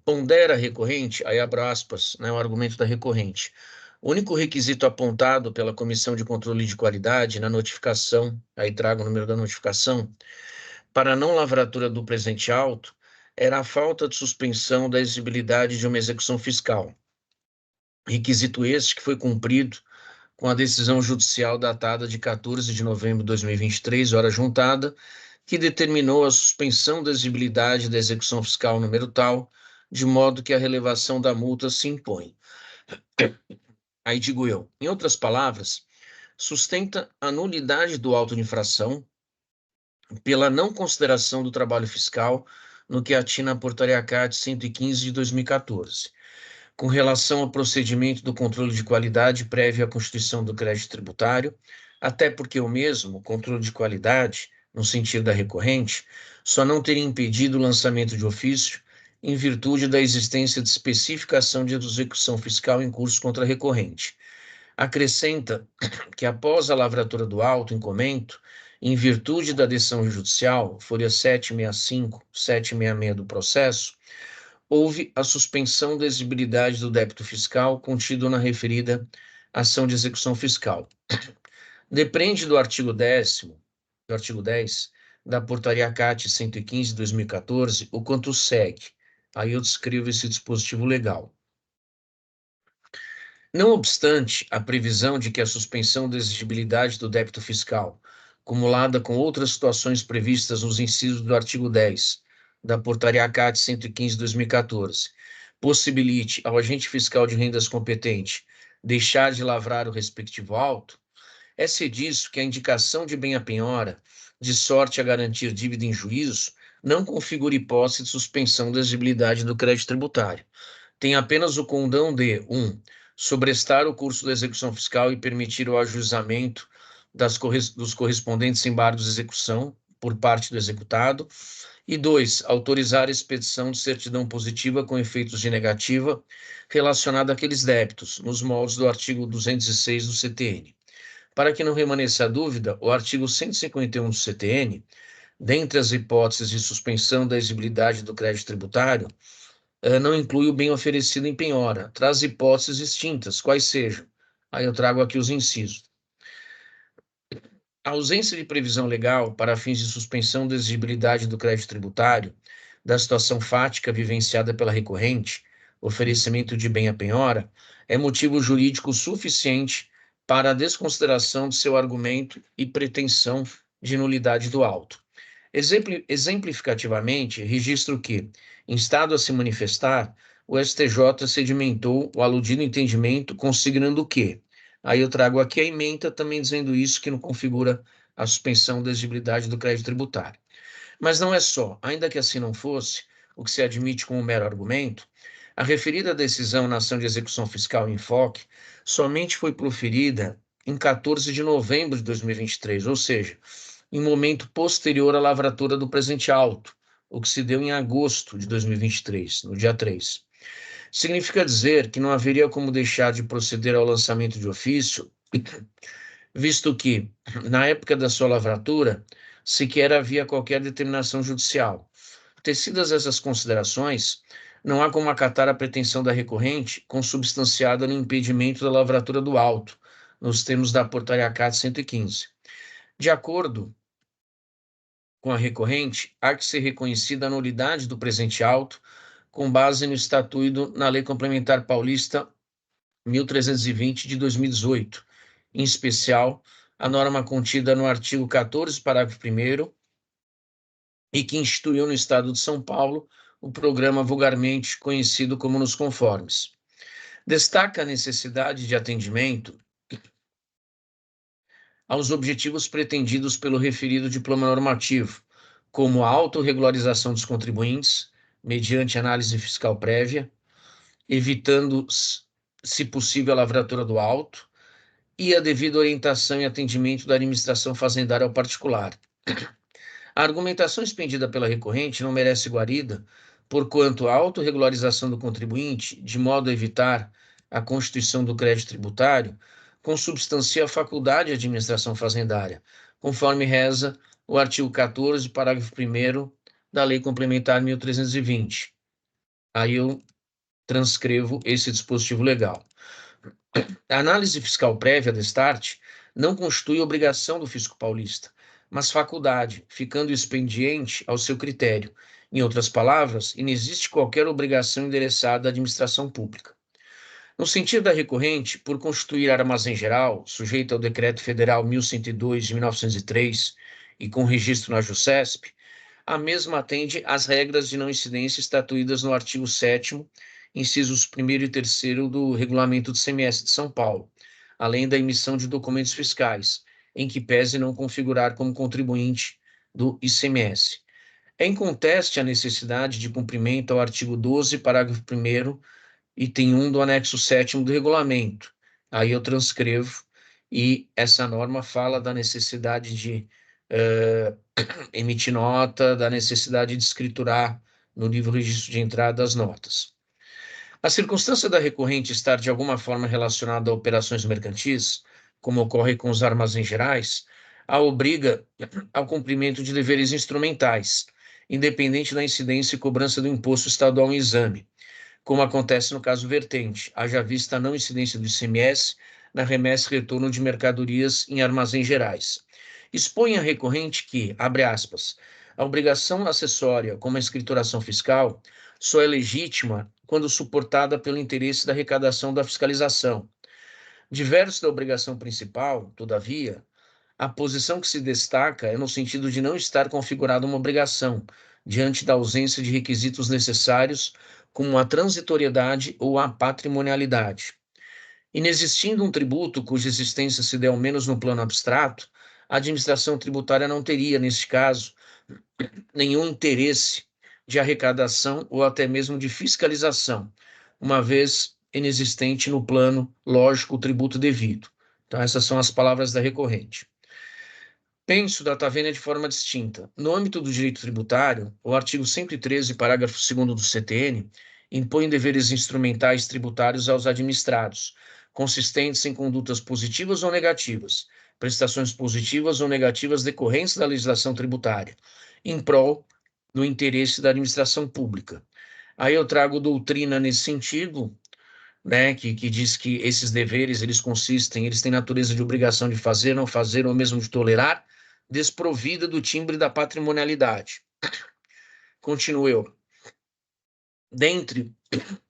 Pondera a recorrente, aí abro aspas, né, o argumento da recorrente. O único requisito apontado pela Comissão de Controle de Qualidade na notificação, aí trago o número da notificação, para a não lavratura do presente auto, era a falta de suspensão da exigibilidade de uma execução fiscal. Requisito este que foi cumprido com a decisão judicial datada de 14 de novembro de 2023, hora juntada, que determinou a suspensão da exigibilidade da execução fiscal número tal, de modo que a relevação da multa se impõe. Aí digo eu, em outras palavras, sustenta a nulidade do auto de infração pela não consideração do trabalho fiscal no que atina a Portaria CAT 115 de 2014. Com relação ao procedimento do controle de qualidade prévio à constituição do crédito tributário, até porque o mesmo, controle de qualidade, no sentido da recorrente, só não teria impedido o lançamento de ofício em virtude da existência de especificação de execução fiscal em curso contra a recorrente. Acrescenta que após a lavratura do auto em comento, em virtude da decisão judicial, folha 765, 766 do processo, houve a suspensão da exigibilidade do débito fiscal contido na referida ação de execução fiscal. Depende do artigo 10 da Portaria CAT 115 de 2014, o quanto segue. Aí eu descrevo esse dispositivo legal. Não obstante a previsão de que a suspensão da exigibilidade do débito fiscal, cumulada com outras situações previstas nos incisos do artigo 10 da Portaria CAT 115 de 2014, possibilite ao agente fiscal de rendas competente deixar de lavrar o respectivo auto, é-se disso que a indicação de bem-a-penhora, de sorte a garantir dívida em juízo, não configura hipótese de suspensão da exigibilidade do crédito tributário. Tem apenas o condão de 1. Sobrestar o curso da execução fiscal e permitir o ajuizamento dos correspondentes embargos de execução por parte do executado. E 2. Autorizar a expedição de certidão positiva com efeitos de negativa relacionada àqueles débitos, nos moldes do artigo 206 do CTN. Para que não remaneça a dúvida, o artigo 151 do CTN, dentre as hipóteses de suspensão da exigibilidade do crédito tributário, não inclui o bem oferecido em penhora, traz hipóteses distintas, quais sejam. Aí eu trago aqui os incisos. A ausência de previsão legal para fins de suspensão da exigibilidade do crédito tributário, da situação fática vivenciada pela recorrente, oferecimento de bem à penhora, é motivo jurídico suficiente para a desconsideração de seu argumento e pretensão de nulidade do auto. Exemplificativamente, registro que, instado a se manifestar, o STJ sedimentou o aludido entendimento, consignando que, aí eu trago aqui a ementa também dizendo isso, que não configura a suspensão da exigibilidade do crédito tributário. Mas não é só, ainda que assim não fosse, o que se admite como mero argumento, a referida decisão na ação de execução fiscal em enfoque somente foi proferida em 14 de novembro de 2023, ou seja, em momento posterior à lavratura do presente auto, o que se deu em agosto de 2023, no dia 3. Significa dizer que não haveria como deixar de proceder ao lançamento de ofício, visto que, na época da sua lavratura, sequer havia qualquer determinação judicial. Tecidas essas considerações, não há como acatar a pretensão da recorrente consubstanciada no impedimento da lavratura do auto, nos termos da Portaria CAT 115. De acordo com a recorrente, há que ser reconhecida a nulidade do presente auto, com base no estatuído na Lei Complementar Paulista 1320 de 2018, em especial a norma contida no artigo 14, parágrafo 1º, e que instituiu no Estado de São Paulo o programa vulgarmente conhecido como Nos Conformes. Destaca a necessidade de atendimento aos objetivos pretendidos pelo referido diploma normativo, como a autorregularização dos contribuintes, mediante análise fiscal prévia, evitando, se possível, a lavratura do auto, e a devida orientação e atendimento da administração fazendária ao particular. A argumentação expendida pela recorrente não merece guarida, porquanto a autorregularização do contribuinte, de modo a evitar a constituição do crédito tributário, consubstancia a faculdade de administração fazendária, conforme reza o artigo 14, parágrafo 1º da Lei Complementar 1320. Aí eu transcrevo esse dispositivo legal. A análise fiscal prévia da Start não constitui obrigação do fisco paulista, mas faculdade, ficando o expediente ao seu critério. Em outras palavras, inexiste qualquer obrigação endereçada à administração pública. No sentido da recorrente, por constituir armazém geral, sujeito ao Decreto Federal 1102 de 1903 e com registro na JUSESP, a mesma atende às regras de não incidência estatuídas no artigo 7º, incisos 1º e 3º do Regulamento do ICMS de São Paulo, além da emissão de documentos fiscais, em que pese não configurar como contribuinte do ICMS. É inconteste a necessidade de cumprimento ao artigo 12, parágrafo 1º, item 1 do anexo 7º do regulamento. Aí eu transcrevo, e essa norma fala da necessidade de emitir nota, da necessidade de escriturar no livro registro de entrada as notas. A circunstância da recorrente estar de alguma forma relacionada a operações mercantis, como ocorre com os armazéns gerais, a obriga ao cumprimento de deveres instrumentais, independente da incidência e cobrança do imposto estadual em exame, como acontece no caso vertente, haja vista a não incidência do ICMS na remessa e retorno de mercadorias em armazéns gerais. Expõe a recorrente que, abre aspas, a obrigação acessória, como a escrituração fiscal, só é legítima quando suportada pelo interesse da arrecadação da fiscalização. Diverso da obrigação principal, todavia, a posição que se destaca é no sentido de não estar configurada uma obrigação, diante da ausência de requisitos necessários, como a transitoriedade ou a patrimonialidade. Inexistindo um tributo cuja existência se dê ao menos no plano abstrato, a administração tributária não teria, neste caso, nenhum interesse de arrecadação ou até mesmo de fiscalização, uma vez inexistente no plano lógico o tributo devido. Então, essas são as palavras da recorrente. Penso da Tavênia de forma distinta. No âmbito do direito tributário, o artigo 113, parágrafo 2º do CTN, impõe deveres instrumentais tributários aos administrados, consistentes em condutas positivas ou negativas, prestações positivas ou negativas decorrentes da legislação tributária, em prol do interesse da administração pública. Aí eu trago doutrina nesse sentido, né, que diz que esses deveres, eles têm natureza de obrigação de fazer, não fazer, ou mesmo de tolerar, desprovida do timbre da patrimonialidade. Continuo eu. Dentre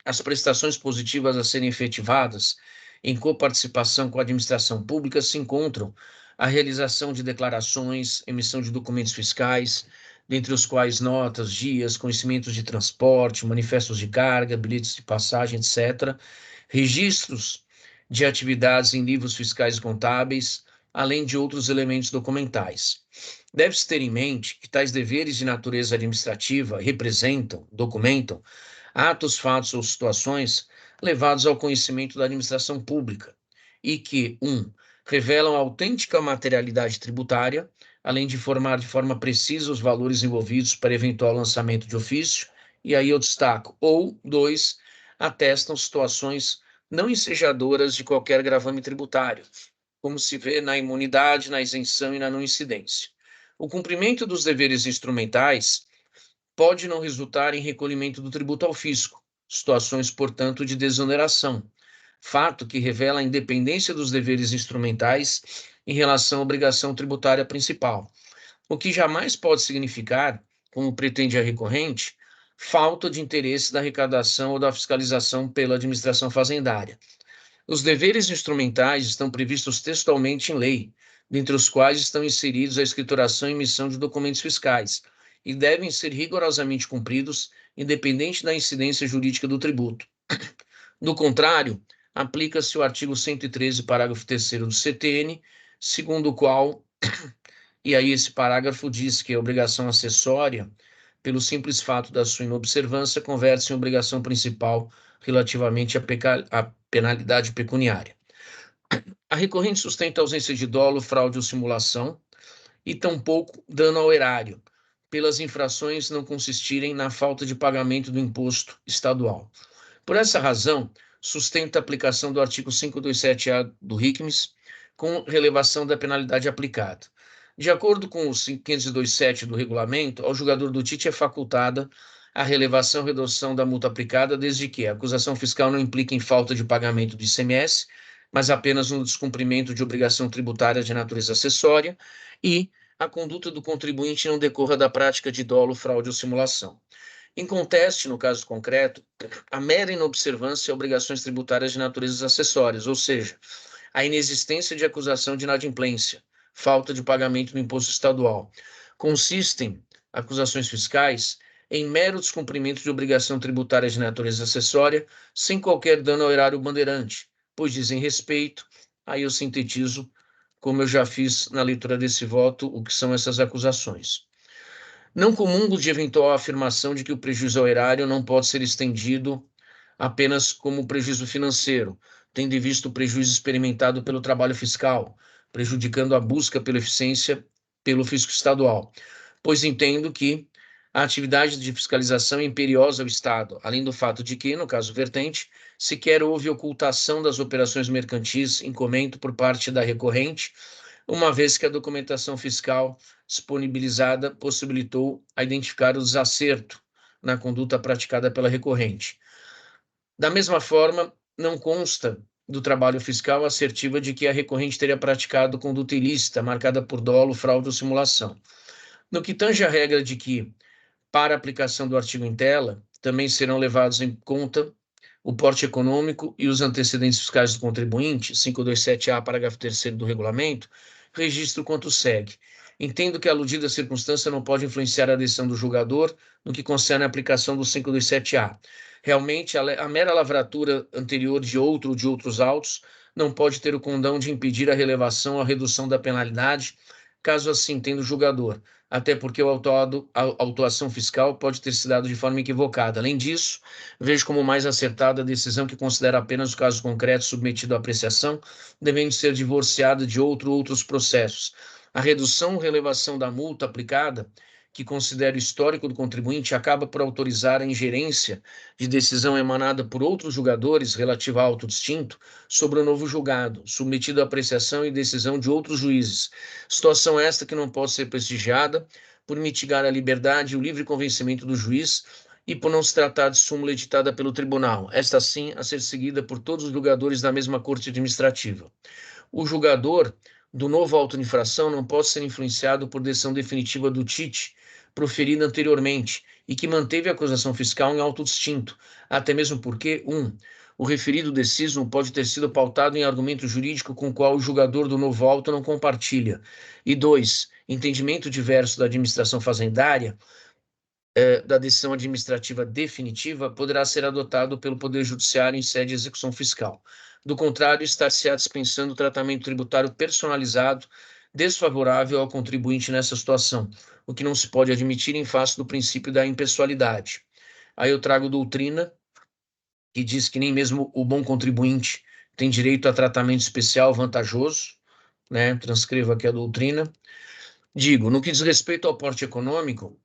as prestações positivas a serem efetivadas em coparticipação com a administração pública se encontram a realização de declarações, emissão de documentos fiscais, dentre os quais notas, guias, conhecimentos de transporte, manifestos de carga, bilhetes de passagem, etc., registros de atividades em livros fiscais e contábeis, além de outros elementos documentais. Deve-se ter em mente que tais deveres de natureza administrativa documentam, atos, fatos ou situações levados ao conhecimento da administração pública e que, revelam a autêntica materialidade tributária, além de informar de forma precisa os valores envolvidos para eventual lançamento de ofício, e aí eu destaco, ou, 2, atestam situações não ensejadoras de qualquer gravame tributário, como se vê na imunidade, na isenção e na não incidência. O cumprimento dos deveres instrumentais pode não resultar em recolhimento do tributo ao fisco, situações, portanto, de desoneração, fato que revela a independência dos deveres instrumentais em relação à obrigação tributária principal, o que jamais pode significar, como pretende a recorrente, falta de interesse da arrecadação ou da fiscalização pela administração fazendária. Os deveres instrumentais estão previstos textualmente em lei, dentre os quais estão inseridos a escrituração e emissão de documentos fiscais, e devem ser rigorosamente cumpridos, independente da incidência jurídica do tributo. Do contrário, aplica-se o artigo 113, parágrafo 3º do CTN, segundo o qual, e aí esse parágrafo diz que a obrigação acessória, pelo simples fato da sua inobservância, converte-se em obrigação principal relativamente à penalidade pecuniária. A recorrente sustenta a ausência de dolo, fraude ou simulação, e tampouco dano ao erário, pelas infrações não consistirem na falta de pagamento do imposto estadual. Por essa razão, sustenta a aplicação do artigo 527-A do RICMES, com relevação da penalidade aplicada. De acordo com o 502.7 do regulamento, ao julgador do TIT é facultada a relevação e redução da multa aplicada, desde que a acusação fiscal não implique em falta de pagamento do ICMS, mas apenas no descumprimento de obrigação tributária de natureza acessória e a conduta do contribuinte não decorra da prática de dolo, fraude ou simulação. Em conteste, no caso concreto, a mera inobservância a obrigações tributárias de naturezas acessórias, ou seja, a inexistência de acusação de inadimplência, falta de pagamento do imposto estadual. Consistem acusações fiscais em mero descumprimento de obrigação tributária de natureza acessória, sem qualquer dano ao erário bandeirante, pois dizem respeito, aí eu sintetizo, como eu já fiz na leitura desse voto, o que são essas acusações. Não comungo de eventual afirmação de que o prejuízo ao erário não pode ser estendido apenas como prejuízo financeiro, tendo em vista o prejuízo experimentado pelo trabalho fiscal, prejudicando a busca pela eficiência pelo fisco estadual, pois entendo que a atividade de fiscalização é imperiosa ao Estado, além do fato de que, no caso vertente, sequer houve ocultação das operações mercantis em comento por parte da recorrente, uma vez que a documentação fiscal disponibilizada possibilitou a identificar o desacerto na conduta praticada pela recorrente. Da mesma forma, não consta do trabalho fiscal assertiva de que a recorrente teria praticado conduta ilícita, marcada por dolo, fraude ou simulação. No que tange à regra de que, para a aplicação do artigo em tela, também serão levados em conta o porte econômico e os antecedentes fiscais do contribuinte, 527-A, parágrafo 3º do regulamento, registro quanto segue. Entendo que a aludida circunstância não pode influenciar a decisão do julgador no que concerne a aplicação do 527-A. Realmente, a mera lavratura anterior de outros autos não pode ter o condão de impedir a relevação ou a redução da penalidade, caso assim entenda o julgador, até porque a autuação fiscal pode ter se dado de forma equivocada. Além disso, vejo como mais acertada a decisão que considera apenas o caso concreto submetido à apreciação, devendo ser divorciada de outros processos. A redução ou relevação da multa aplicada, que considera o histórico do contribuinte, acaba por autorizar a ingerência de decisão emanada por outros julgadores relativa a auto distinto sobre o novo julgado, submetido à apreciação e decisão de outros juízes. Situação esta que não pode ser prestigiada por mitigar a liberdade e o livre convencimento do juiz e por não se tratar de súmula editada pelo tribunal, esta sim a ser seguida por todos os julgadores da mesma corte administrativa. O julgador do novo auto de infração não pode ser influenciado por decisão definitiva do TIT proferida anteriormente e que manteve a acusação fiscal em auto distinto, até mesmo porque, o referido deciso pode ter sido pautado em argumento jurídico com o qual o julgador do novo auto não compartilha, e 2, entendimento diverso da administração fazendária da decisão administrativa definitiva poderá ser adotado pelo Poder Judiciário em sede de execução fiscal. Do contrário, estar-se-á dispensando o tratamento tributário personalizado desfavorável ao contribuinte nessa situação, o que não se pode admitir em face do princípio da impessoalidade. Aí eu trago doutrina, que diz que nem mesmo o bom contribuinte tem direito a tratamento especial vantajoso, né? Transcrevo aqui a doutrina. Digo, no que diz respeito ao porte econômico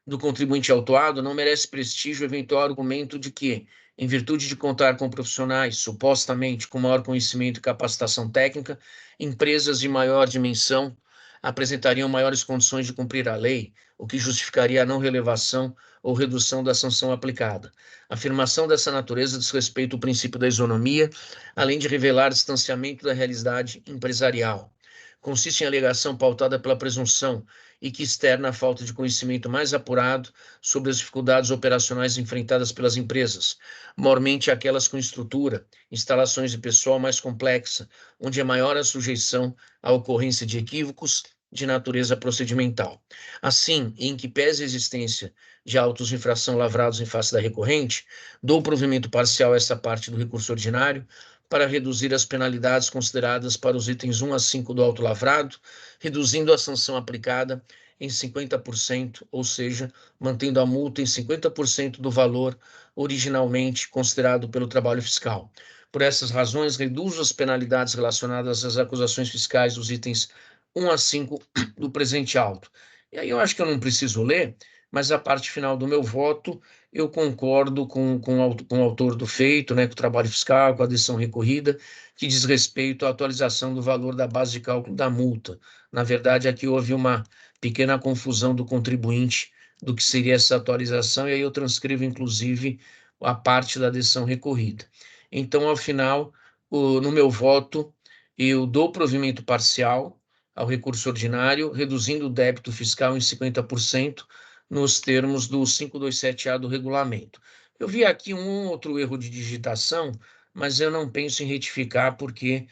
do contribuinte autuado, não merece prestígio o eventual argumento de que, em virtude de contar com profissionais supostamente com maior conhecimento e capacitação técnica, empresas de maior dimensão apresentariam maiores condições de cumprir a lei, o que justificaria a não relevação ou redução da sanção aplicada. A afirmação dessa natureza diz respeito ao princípio da isonomia, além de revelar distanciamento da realidade empresarial. Consiste em alegação pautada pela presunção e que externa a falta de conhecimento mais apurado sobre as dificuldades operacionais enfrentadas pelas empresas, maiormente aquelas com estrutura, instalações de pessoal mais complexa, onde é maior a sujeição à ocorrência de equívocos de natureza procedimental. Assim, em que pese a existência de autos de infração lavrados em face da recorrente, dou provimento parcial a essa parte do recurso ordinário para reduzir as penalidades consideradas para os itens 1 a 5 do auto lavrado, reduzindo a sanção aplicada em 50%, ou seja, mantendo a multa em 50% do valor originalmente considerado pelo trabalho fiscal. Por essas razões, reduzo as penalidades relacionadas às acusações fiscais dos itens 1 a 5 do presente auto. E aí eu acho que eu não preciso ler, mas a parte final do meu voto, eu concordo com o autor do feito, né, com o trabalho fiscal, com a decisão recorrida, que diz respeito à atualização do valor da base de cálculo da multa. Na verdade, aqui houve uma pequena confusão do contribuinte do que seria essa atualização, e aí eu transcrevo, inclusive, a parte da decisão recorrida. Então, ao final, no meu voto, eu dou provimento parcial ao recurso ordinário, reduzindo o débito fiscal em 50%, nos termos do 527A do regulamento. Eu vi aqui um outro erro de digitação, mas eu não penso em retificar porque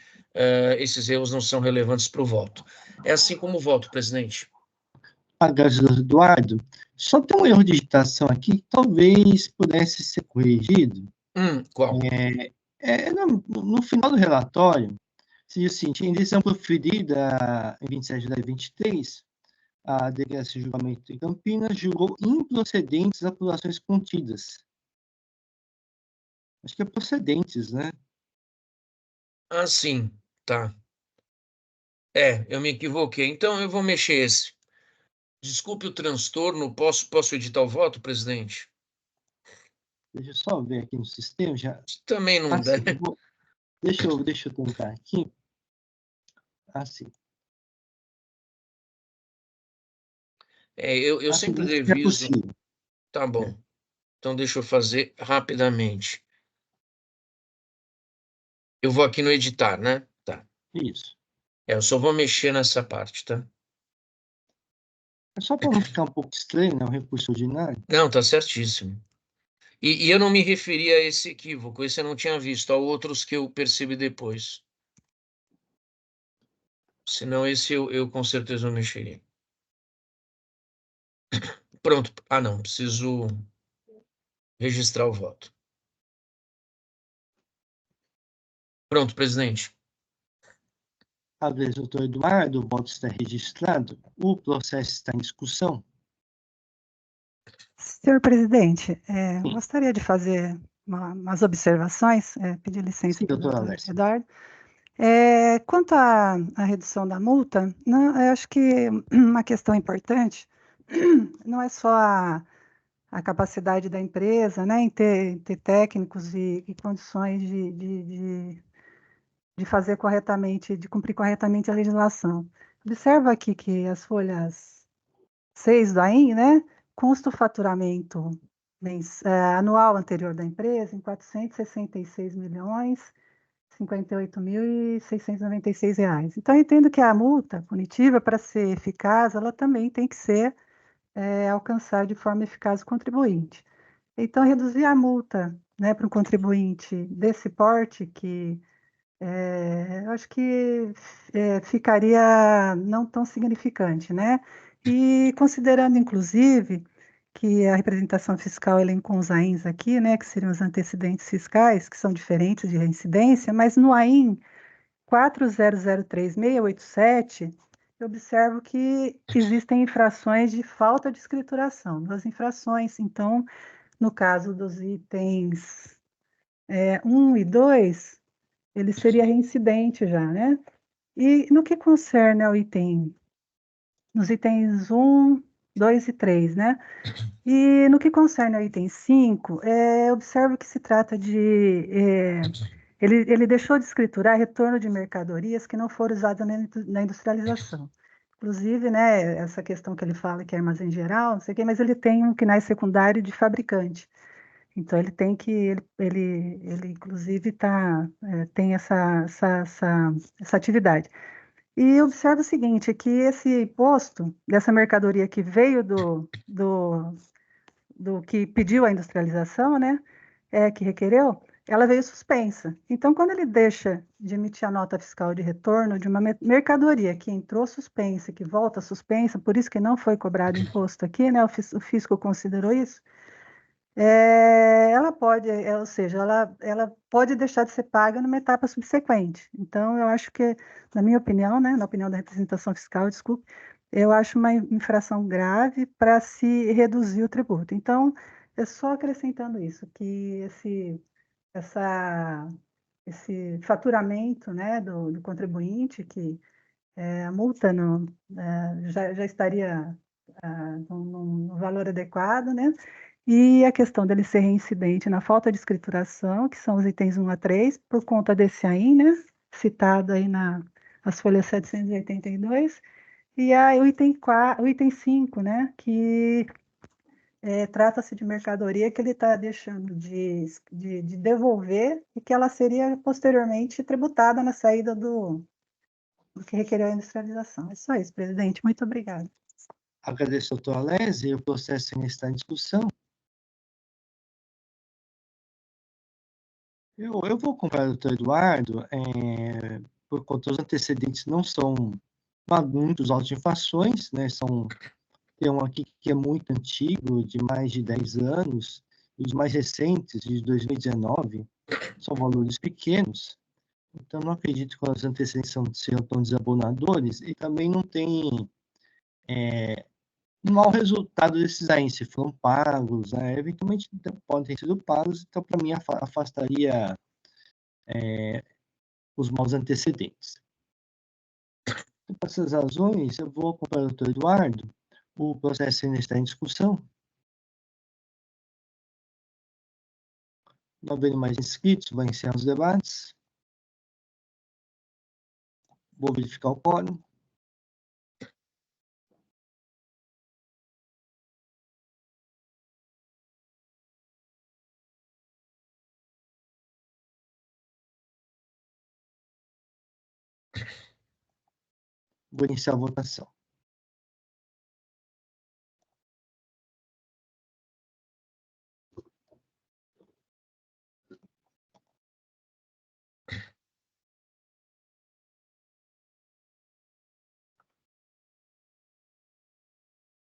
esses erros não são relevantes para o voto. É assim como o voto, presidente. Agradeço, Eduardo. Só tem um erro de digitação aqui que talvez pudesse ser corrigido. Qual? No final do relatório, se diz o seguinte: em decisão proferida em 27 de 2023, a Delegacia de Julgamento em Campinas julgou improcedentes as apurações contidas. Acho que é procedentes, né? Ah, sim, tá. Eu me equivoquei. Então, eu vou mexer esse. Desculpe o transtorno, posso editar o voto, presidente? Deixa eu só ver aqui no sistema. Também não assim, deve. Deixa eu tentar aqui. Assim. Eu sempre reviso. É possível. Tá bom. Então, deixa eu fazer rapidamente. Eu vou aqui no editar, né? Tá. Isso. Eu só vou mexer nessa parte, tá? É só para não ficar um pouco estranho, né? O recurso ordinário. Não, tá certíssimo. E eu não me referi a esse equívoco, esse eu não tinha visto, há outros que eu percebi depois. Senão esse eu com certeza não mexeria. Pronto. Ah, não, preciso registrar o voto. Pronto, presidente. Agradeço, doutor Eduardo, o voto está registrado. O processo está em discussão. Senhor presidente, gostaria de fazer umas observações, pedir licença para o doutor Eduardo. Quanto à redução da multa, eu acho que uma questão importante não é só a capacidade da empresa, né, em ter técnicos e condições de fazer corretamente, de cumprir corretamente a legislação. Observa aqui que as folhas 6 do AIN, né, consta o faturamento anual anterior da empresa em R$ 466.058.696. Então, eu entendo que a multa punitiva, para ser eficaz, ela também tem que ser alcançar de forma eficaz o contribuinte. Então, reduzir a multa, né, para um contribuinte desse porte, que eu acho que ficaria não tão significante, né? E considerando, inclusive, que a representação fiscal elencou os AINs aqui, né, que seriam os antecedentes fiscais, que são diferentes de reincidência, mas no AIN 4003.687, eu observo que existem infrações de falta de escrituração, 2 infrações. Então, no caso dos itens 1 e 2, ele seria reincidente já, né? E no que concerne nos itens 1, 2 e 3, né? E no que concerne ao item 5, observo que se trata de... ele deixou de escriturar retorno de mercadorias que não foram usadas na industrialização. Inclusive, né, essa questão que ele fala que é armazém geral, não sei o quê, mas ele tem um KNAI secundário de fabricante. Então, ele tem que, ele inclusive tem essa atividade. E observa o seguinte, que esse imposto dessa mercadoria que veio do que pediu a industrialização, né, que requereu, ela veio suspensa. Então, quando ele deixa de emitir a nota fiscal de retorno de uma mercadoria que entrou suspensa, que volta suspensa, por isso que não foi cobrado imposto aqui, né, o fisco considerou isso, ela pode, ou seja, ela pode deixar de ser paga numa etapa subsequente. Então, eu acho que, na minha opinião, né, na opinião da representação fiscal, desculpe, eu acho uma infração grave para se reduzir o tributo. Então, é só acrescentando isso, que esse faturamento, né, do contribuinte, que a multa já estaria no valor adequado, né? E a questão dele ser reincidente na falta de escrituração, que são os itens 1 a 3, por conta desse aí, né? Citado aí nas folhas 782. E aí o item 5, né? Que trata-se de mercadoria que ele está deixando de devolver e que ela seria posteriormente tributada na saída do que requereu a industrialização. É só isso, presidente. Muito obrigada. Agradeço, doutor Alesi. O processo ainda está em discussão. Eu vou comprar o doutor Eduardo, por conta dos antecedentes não são muitos autos de infrações, né? Tem um aqui que é muito antigo, de mais de 10 anos, e os mais recentes, de 2019, são valores pequenos. Então, não acredito que os antecedentes sejam tão desabonadores, e também não tem um mau resultado desses aí, se foram pagos, eventualmente podem ter sido pagos, então, para mim, afastaria os maus antecedentes. Então, por essas razões, eu vou acompanhar o doutor Eduardo, o processo ainda está em discussão. Não havendo mais inscritos, vou encerrar os debates. Vou verificar o quórum. Vou iniciar a votação.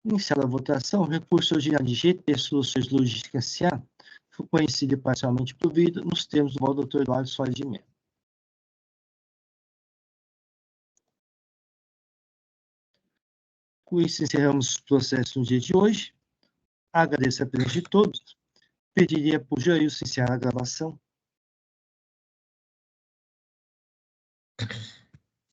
Iniciada a votação, o recurso original de GT Soluções Logísticas S.A. foi conhecido e parcialmente provido nos termos do voto do Dr. Eduardo Soares de Mello. Com isso, encerramos os processos no dia de hoje. Agradeço a presença de todos. Pediria para o Jailson encerrar a gravação.